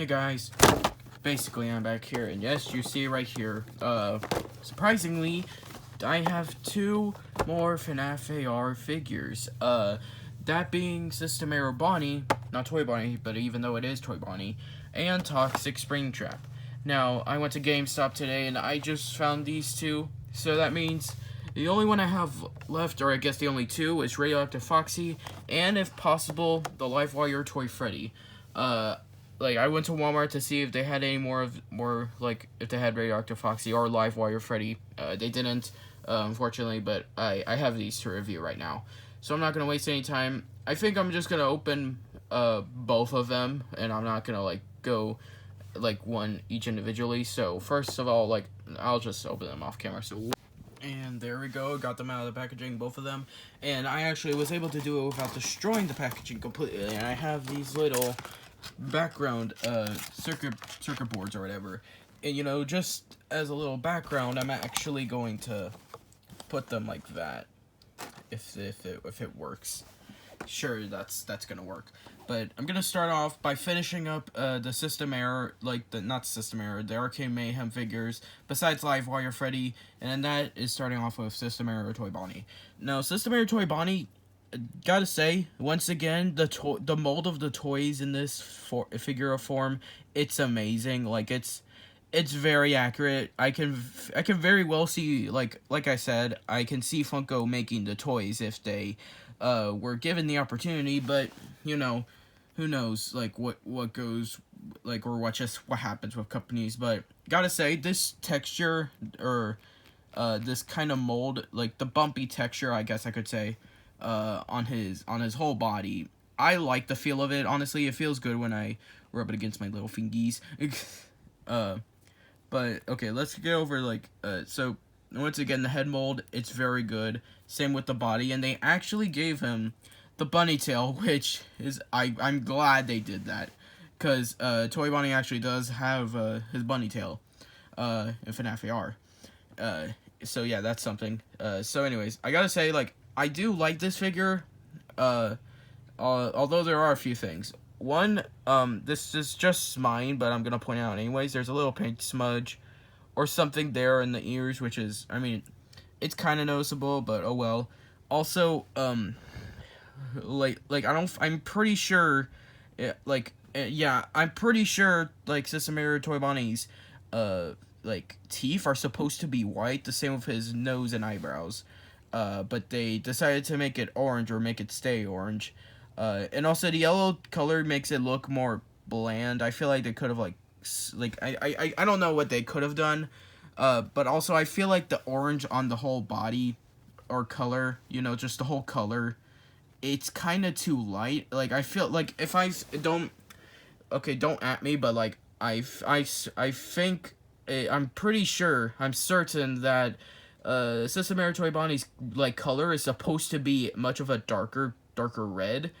Hey guys, basically I'm back here, and yes, you see right here, surprisingly, I have two more FNAF AR figures, that being System Error Bonnie, not Toy Bonnie, but even though it is Toy Bonnie, and Toxic Springtrap. Now, I went to GameStop today, and I just found these two, so that means the only one I have left, or I guess the only two, is Radioactive Foxy, and if possible, the Livewire Toy Freddy. Like, I went to Walmart to see if they had any if they had Radioactive Foxy or Livewire Freddy. They didn't, unfortunately, but I have these to review right now. So I'm not going to waste any time. I think I'm just going to open, both of them, and I'm not going to, go, one each individually. So, first of all, I'll just open them off camera, so... And there we go, got them out of the packaging, both of them. And I actually was able to do it without destroying the packaging completely. And I have these little background circuit boards or whatever. And, you know, just as a little background, I'm actually going to put them like that. If it works. Sure, that's gonna work. But I'm gonna start off by finishing up the System Error, not System Error, the Arcade Mayhem figures, besides Livewire Freddy, and then that is starting off with System Error Toy Bonnie. Now, System Error Toy Bonnie, gotta say, once again, the mold of the toys in this figure form, it's amazing. It's very accurate. I can very well see, like I said, I can see Funko making the toys if they were given the opportunity, but, you know, who knows, what goes, or what happens with companies. But gotta say, this texture, or this kind of mold, the bumpy texture, I guess I could say, on his whole body, I like the feel of it. Honestly, it feels good when I rub it against my little fingies. But okay, let's get over so once again, the head mold, it's very good. Same with the body, and they actually gave him the bunny tail, which is I'm glad they did that, because Toy Bonnie actually does have his bunny tail in FNAF AR. So yeah, that's something. So anyways, I gotta say, I do like this figure, although there are a few things. One, this is just mine, but I'm gonna point out anyways. There's a little paint smudge or something there in the ears, which is, I mean, it's kind of noticeable, but oh well. Also, I'm pretty sure, I'm pretty sure, System Error Toy Bonnie's, teeth are supposed to be white, the same with his nose and eyebrows. But they decided to make it orange, or make it stay orange. And also the yellow color makes it look more bland. I feel like they could have, I don't know what they could have done. But also I feel like the orange on the whole body, or color, you know, just the whole color, it's kind of too light. I feel like if don't at me, but I think, I'm pretty sure, I'm certain that System Error Toy Bonnie's color is supposed to be much of a darker red.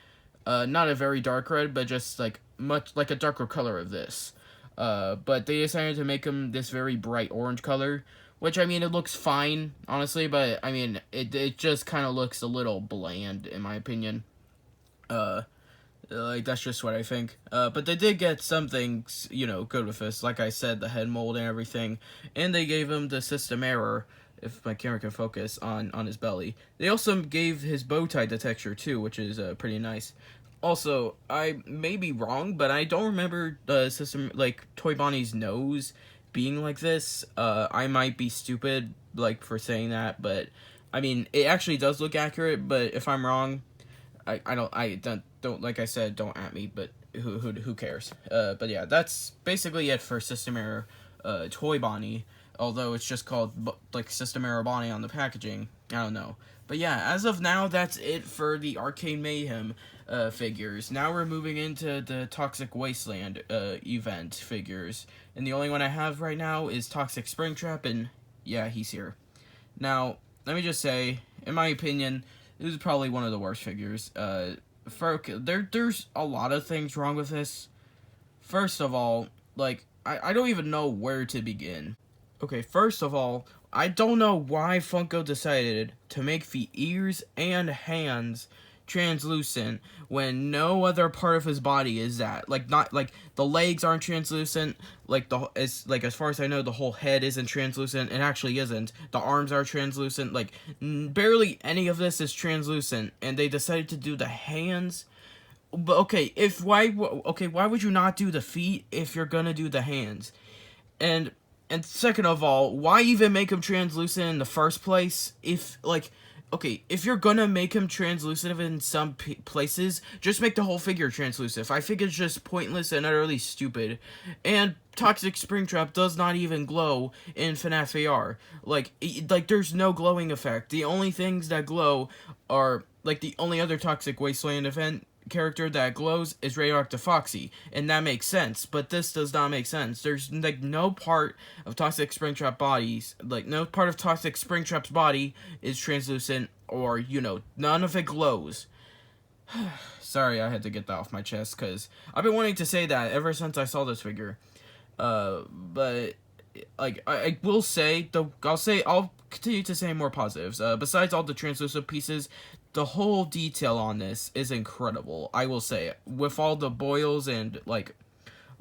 Not a very dark red, but just much a darker color of this. But they decided to make him this very bright orange color, which, I mean, it looks fine, honestly, but, I mean, it just kind of looks a little bland, in my opinion. That's just what I think. But they did get something, you know, good with this. Like I said, the head mold and everything, and they gave him the System Error, if my camera can focus, on his belly. They also gave his bow tie the texture, too, which is, pretty nice. Also, I may be wrong, but I don't remember the Toy Bonnie's nose being like this. I might be stupid, for saying that, but, I mean, it actually does look accurate, but if I'm wrong, I don't, like I said, don't at me, but who cares? But yeah, that's basically it for System Error, Toy Bonnie, although it's just called, System Error Bonnie on the packaging. I don't know. But yeah, as of now, that's it for the Arcade Mayhem figures. Now we're moving into the Toxic Wasteland event figures. And the only one I have right now is Toxic Springtrap, and yeah, he's here. Now, let me just say, in my opinion, this is probably one of the worst figures. There's a lot of things wrong with this. First of all, I don't even know where to begin. Okay, first of all, I don't know why Funko decided to make the ears and hands translucent when no other part of his body is that. Like, not like the legs aren't translucent. Like as far as I know, the whole head isn't translucent. It actually isn't. The arms are translucent. Like, barely any of this is translucent, and they decided to do the hands. But okay, why would you not do the feet if you're gonna do the hands? And second of all, why even make him translucent in the first place? If, like, okay, if you're gonna make him translucent in some places, just make the whole figure translucent. I think it's just pointless and utterly stupid. And Toxic Springtrap does not even glow in FNAF AR. Like, there's no glowing effect. The only things that glow are, like, the only other Toxic Wasteland event character that glows is Radioactive Foxy, and that makes sense, but this does not make sense. There's, like, no part of Toxic Springtrap bodies, like, no part of Toxic Springtrap's body is translucent, or, you know, none of it glows. Sorry, I had to get that off my chest, because I've been wanting to say that ever since I saw this figure. But, like, I will say, I'll continue to say more positives. Besides all the translucent pieces, the whole detail on this is incredible, I will say. With all the boils and, like,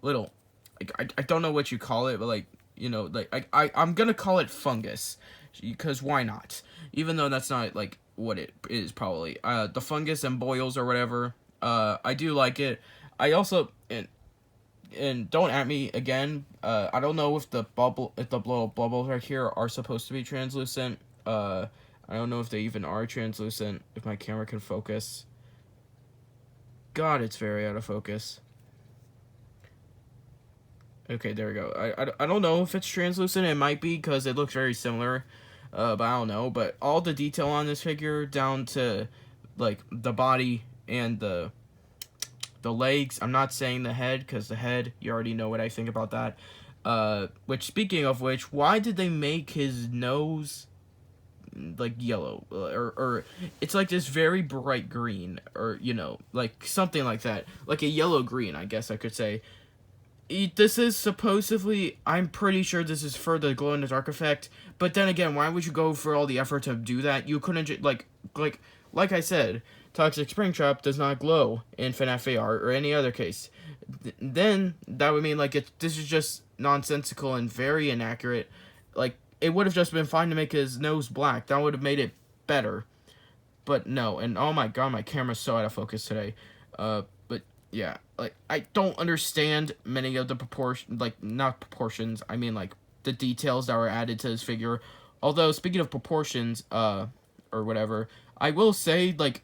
little, like, I don't know what you call it, but, like, you know, like, I'm gonna call it fungus, because why not? Even though that's not, like, what it is, probably. The fungus and boils or whatever, I do like it. I also, and don't at me again, I don't know if the little bubbles right here are supposed to be translucent. I don't know if they even are translucent, if my camera can focus. God, it's very out of focus. Okay, there we go. I don't know if it's translucent. It might be, because it looks very similar. But I don't know. But all the detail on this figure, down to, like, the body and the legs. I'm not saying the head, because the head, you already know what I think about that. Which, speaking of which, why did they make his nose, like, yellow, or it's like this very bright green, or, you know, like something like that, like a yellow green, I guess I could say. This is supposedly, I'm pretty sure this is for the glow in the dark effect, but then again, why would you go for all the effort to do that? You couldn't just, like I said, Toxic Springtrap does not glow in FNAF AR or any other case. Then that would mean, like, this is just nonsensical and very inaccurate. Like, it would have just been fine to make his nose black. That would have made it better. But no, and oh my god, my camera's so out of focus today. But yeah, like, I don't understand many of the not proportions, I mean, like, the details that were added to this figure. Although, speaking of proportions, or whatever, I will say, like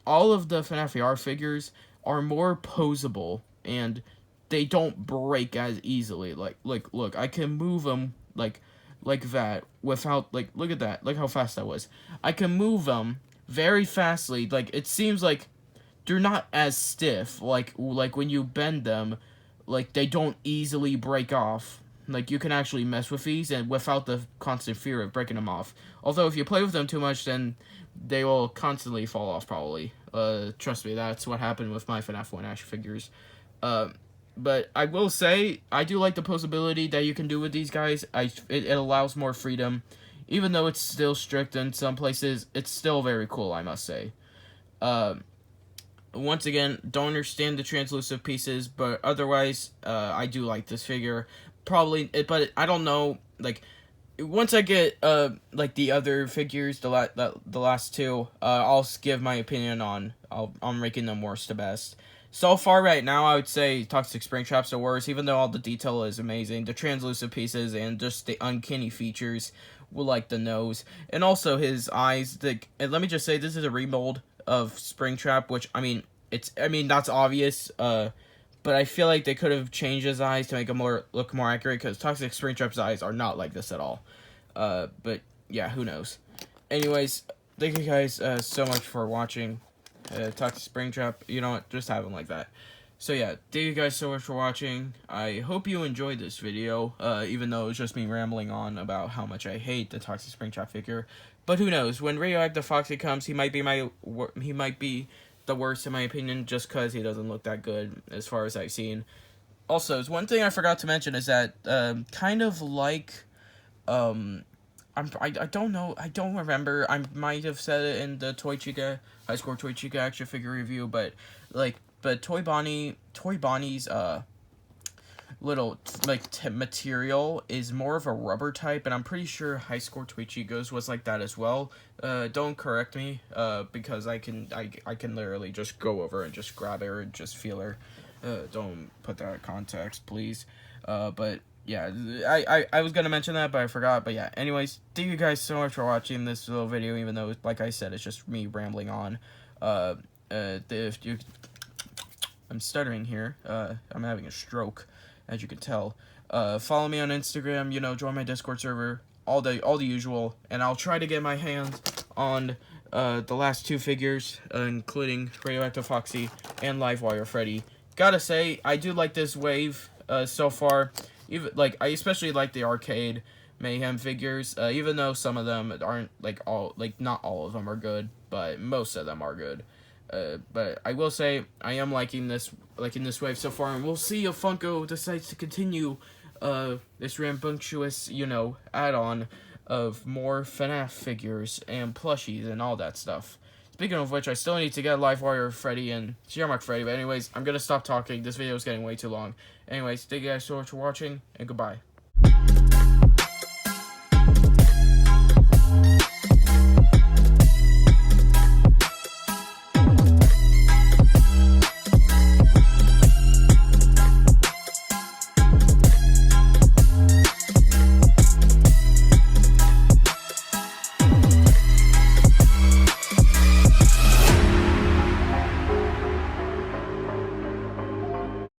all of the FNAF AR figures are more posable, and they don't break as easily. Like, look, I can move them, like that, without, like, look at that, look how fast that was. I can move them very fastly, like, it seems like they're not as stiff, like when you bend them, like, they don't easily break off. Like, you can actually mess with these, and without the constant fear of breaking them off. Although, if you play with them too much, then they will constantly fall off, probably. Trust me, that's what happened with my FNAF 1 action figures. But I will say, I do like the posability that you can do with these guys. It allows more freedom. Even though it's still strict in some places, it's still very cool, I must say. Once again, don't understand the translucent pieces, but otherwise, I do like this figure. Probably, but I don't know, like, once I get, like, the other figures, the last two, I'll give my opinion on, I'm ranking them worst to best. So far right now, I would say Toxic Springtrap's the worst, even though all the detail is amazing. The translucent pieces and just the uncanny features, like the nose, and also his eyes. And let me just say, this is a remold of Springtrap, which, I mean, that's obvious, but I feel like they could have changed his eyes to make him look more accurate, because Toxic Springtrap's eyes are not like this at all. But yeah, who knows. Anyways, thank you guys so much for watching Toxic Springtrap. You know what, just have him like that. So yeah, thank you guys so much for watching. I hope you enjoyed this video, even though it was just me rambling on about how much I hate the Toxic Springtrap figure. But who knows, when Radioactive Foxy comes, he might be the worst in my opinion, just because he doesn't look that good as far as I've seen. Also, one thing I forgot to mention is that, kind of like, I I don't know. I don't remember. I might have said it in the High Score Toy Chica action figure review, but Toy Bonnie's little material is more of a rubber type, and I'm pretty sure High Score Toy Chica's was like that as well. Don't correct me, because I can literally just go over and just grab her and just feel her. Don't put that in context, please. But yeah, I was gonna mention that, but I forgot. But yeah, anyways, thank you guys so much for watching this little video, even though, like I said, it's just me rambling on. If you, I'm stuttering here. I'm having a stroke, as you can tell. Follow me on Instagram. You know, join my Discord server. All the usual, and I'll try to get my hands on the last 2 figures, including Radioactive Foxy and Livewire Freddy. Gotta say, I do like this wave so far. Even I especially like the Arcade Mayhem figures, even though some of them aren't not all of them are good, but most of them are good. But I will say I am liking this wave so far, and we'll see if Funko decides to continue this rambunctious, add-on of more FNAF figures and plushies and all that stuff. Speaking of which, I still need to get Livewire Freddy and Sierra Freddy, but anyways, I'm gonna stop talking. This video is getting way too long. Anyways, thank you guys so much for watching, and goodbye.